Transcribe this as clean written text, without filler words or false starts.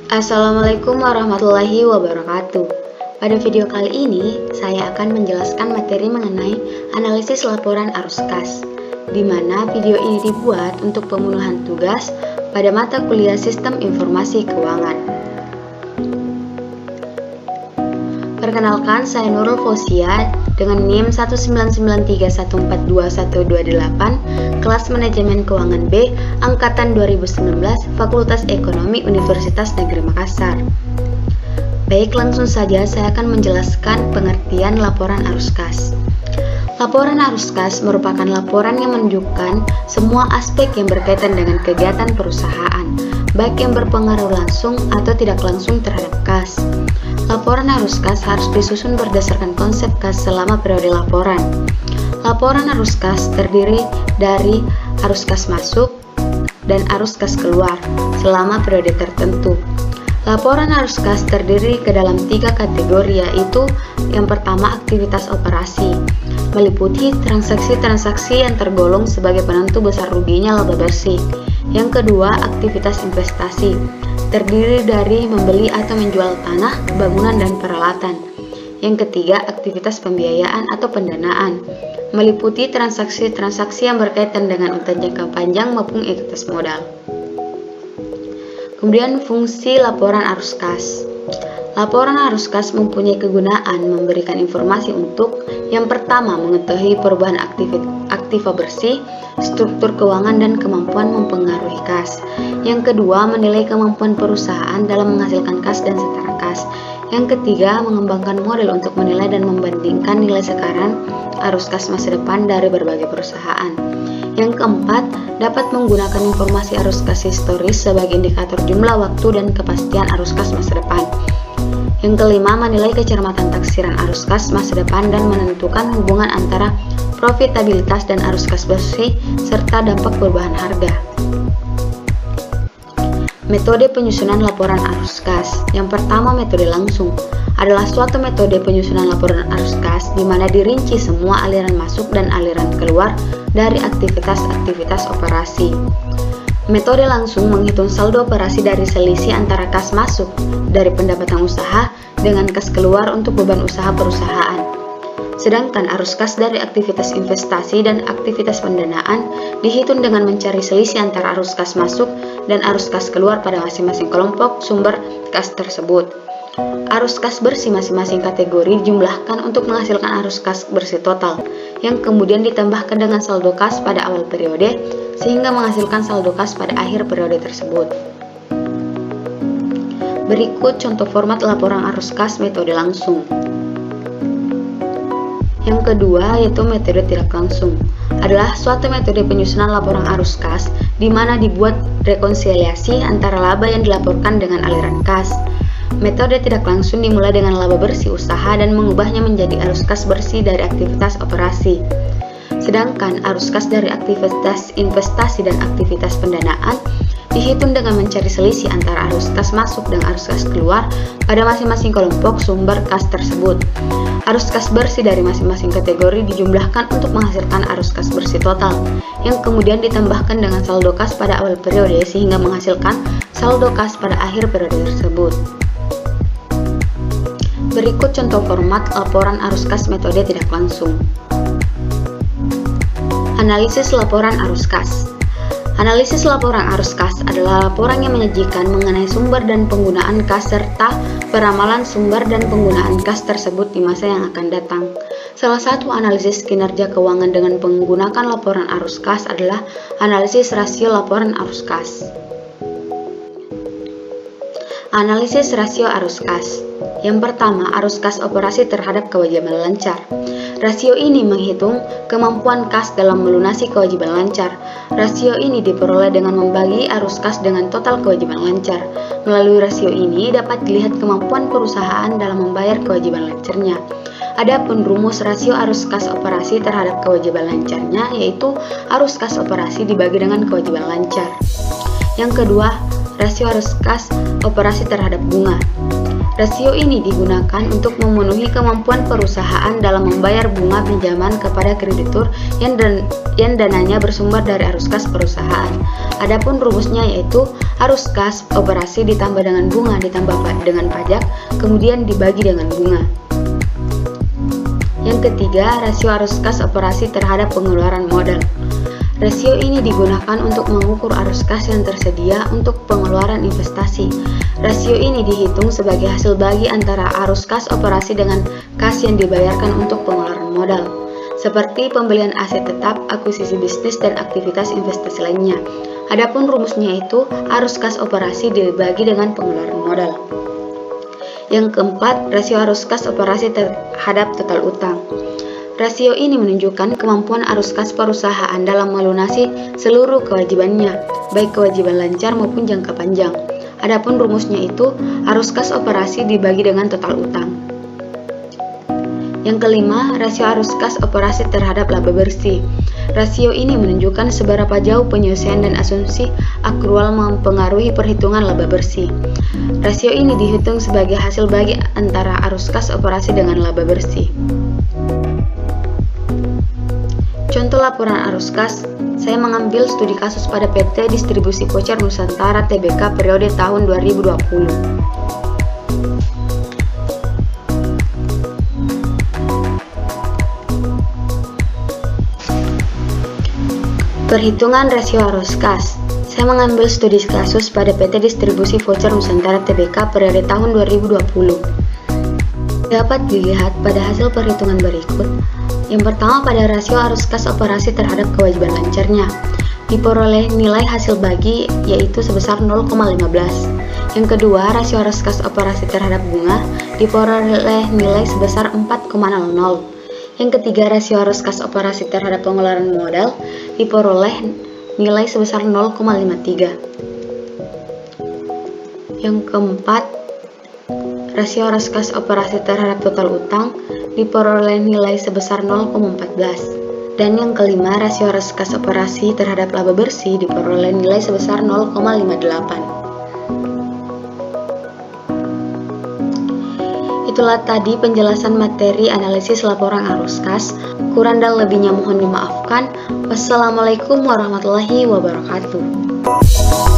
Assalamualaikum warahmatullahi wabarakatuh. Pada video kali ini, saya akan menjelaskan materi mengenai analisis laporan arus kas, di mana video ini dibuat untuk pemenuhan tugas pada mata kuliah Sistem Informasi Keuangan. Perkenalkan, saya Nurul Fausia dengan NIM 19931421128, kelas Manajemen Keuangan B, Angkatan 2019, Fakultas Ekonomi Universitas Negeri Makassar. Baik, langsung saja saya akan menjelaskan pengertian laporan arus kas. Laporan arus kas merupakan laporan yang menunjukkan semua aspek yang berkaitan dengan kegiatan perusahaan, baik yang berpengaruh langsung atau tidak langsung terhadap kas. Laporan arus kas harus disusun berdasarkan konsep kas selama periode laporan. Laporan arus kas terdiri dari arus kas masuk dan arus kas keluar selama periode tertentu. Laporan arus kas terdiri ke dalam 3 kategori, yaitu yang pertama aktivitas operasi, meliputi transaksi-transaksi yang tergolong sebagai penentu besar ruginya laba bersih. Yang kedua, aktivitas investasi, terdiri dari membeli atau menjual tanah, bangunan, dan peralatan. Yang ketiga, aktivitas pembiayaan atau pendanaan, meliputi transaksi-transaksi yang berkaitan dengan utang jangka panjang maupun ekuitas modal. Kemudian fungsi laporan arus kas. Laporan arus kas mempunyai kegunaan memberikan informasi untuk yang pertama, mengetahui perubahan aktiva bersih, struktur keuangan, dan kemampuan mempengaruhi kas. Yang kedua, menilai kemampuan perusahaan dalam menghasilkan kas dan setara kas. Yang ketiga, mengembangkan model untuk menilai dan membandingkan nilai sekarang arus kas masa depan dari berbagai perusahaan. Yang keempat, dapat menggunakan informasi arus kas historis sebagai indikator jumlah waktu dan kepastian arus kas masa depan. Yang kelima, menilai kecermatan taksiran arus kas masa depan dan menentukan hubungan antara profitabilitas dan arus kas bersih serta dampak perubahan harga. Metode penyusunan laporan arus kas. Yang pertama, metode langsung adalah suatu metode penyusunan laporan arus kas di mana dirinci semua aliran masuk dan aliran keluar dari aktivitas-aktivitas operasi. Metode langsung menghitung saldo operasi dari selisih antara kas masuk dari pendapatan usaha dengan kas keluar untuk beban usaha perusahaan. Sedangkan arus kas dari aktivitas investasi dan aktivitas pendanaan dihitung dengan mencari selisih antara arus kas masuk dan arus kas keluar pada masing-masing kelompok sumber kas tersebut. Arus kas bersih masing-masing kategori dijumlahkan untuk menghasilkan arus kas bersih total, yang kemudian ditambahkan dengan saldo kas pada awal periode, sehingga menghasilkan saldo kas pada akhir periode tersebut. Berikut contoh format laporan arus kas metode langsung. Yang kedua, yaitu metode tidak langsung, adalah suatu metode penyusunan laporan arus kas di mana dibuat rekonsiliasi antara laba yang dilaporkan dengan aliran kas. Metode tidak langsung dimulai dengan laba bersih usaha dan mengubahnya menjadi arus kas bersih dari aktivitas operasi. Sedangkan arus kas dari aktivitas investasi dan aktivitas pendanaan dihitung dengan mencari selisih antara arus kas masuk dan arus kas keluar pada masing-masing kelompok sumber kas tersebut. Arus kas bersih dari masing-masing kategori dijumlahkan untuk menghasilkan arus kas bersih total, yang kemudian ditambahkan dengan saldo kas pada awal periode sehingga menghasilkan saldo kas pada akhir periode tersebut. Berikut contoh format laporan arus kas metode tidak langsung. Analisis laporan arus kas. Analisis laporan arus kas adalah laporan yang menyajikan mengenai sumber dan penggunaan kas serta peramalan sumber dan penggunaan kas tersebut di masa yang akan datang. Salah satu analisis kinerja keuangan dengan menggunakan laporan arus kas adalah analisis rasio laporan arus kas. Analisis rasio arus kas. Yang pertama, arus kas operasi terhadap kewajiban lancar. Rasio ini menghitung kemampuan kas dalam melunasi kewajiban lancar. Rasio ini diperoleh dengan membagi arus kas dengan total kewajiban lancar. Melalui rasio ini dapat dilihat kemampuan perusahaan dalam membayar kewajiban lancarnya. Adapun rumus rasio arus kas operasi terhadap kewajiban lancarnya yaitu arus kas operasi dibagi dengan kewajiban lancar. Yang kedua, rasio arus kas operasi terhadap bunga. Rasio ini digunakan untuk memenuhi kemampuan perusahaan dalam membayar bunga pinjaman kepada kreditur yang dananya bersumber dari arus kas perusahaan. Adapun rumusnya yaitu arus kas operasi ditambah dengan bunga ditambah dengan pajak, kemudian dibagi dengan bunga. Yang ketiga, rasio arus kas operasi terhadap pengeluaran modal. Rasio ini digunakan untuk mengukur arus kas yang tersedia untuk pengeluaran investasi. Rasio ini dihitung sebagai hasil bagi antara arus kas operasi dengan kas yang dibayarkan untuk pengeluaran modal, seperti pembelian aset tetap, akuisisi bisnis, dan aktivitas investasi lainnya. Adapun rumusnya itu arus kas operasi dibagi dengan pengeluaran modal. Yang keempat, rasio arus kas operasi terhadap total utang. Rasio ini menunjukkan kemampuan arus kas perusahaan dalam melunasi seluruh kewajibannya, baik kewajiban lancar maupun jangka panjang. Adapun rumusnya itu arus kas operasi dibagi dengan total utang. Yang kelima, rasio arus kas operasi terhadap laba bersih. Rasio ini menunjukkan seberapa jauh penyelesaian dan asumsi akrual mempengaruhi perhitungan laba bersih. Rasio ini dihitung sebagai hasil bagi antara arus kas operasi dengan laba bersih. Contoh laporan arus kas, saya mengambil studi kasus pada PT Distribusi Voucher Nusantara Tbk periode tahun 2020. Perhitungan rasio arus kas, saya mengambil studi kasus pada PT Distribusi Voucher Nusantara Tbk periode tahun 2020. Dapat dilihat pada hasil perhitungan berikut. Yang pertama, pada rasio arus kas operasi terhadap kewajiban lancarnya diperoleh nilai hasil bagi yaitu sebesar 0,15. Yang kedua, rasio arus kas operasi terhadap bunga diperoleh nilai sebesar 4,00. Yang ketiga, rasio arus kas operasi terhadap pengeluaran modal diperoleh nilai sebesar 0,53. Yang keempat, rasio arus kas operasi terhadap total utang diperoleh nilai sebesar 0,14. Dan yang kelima, rasio arus kas operasi terhadap laba bersih diperoleh nilai sebesar 0,58. Itulah tadi penjelasan materi analisis laporan arus kas. Kurang dan lebihnya mohon dimaafkan. Wassalamualaikum warahmatullahi wabarakatuh.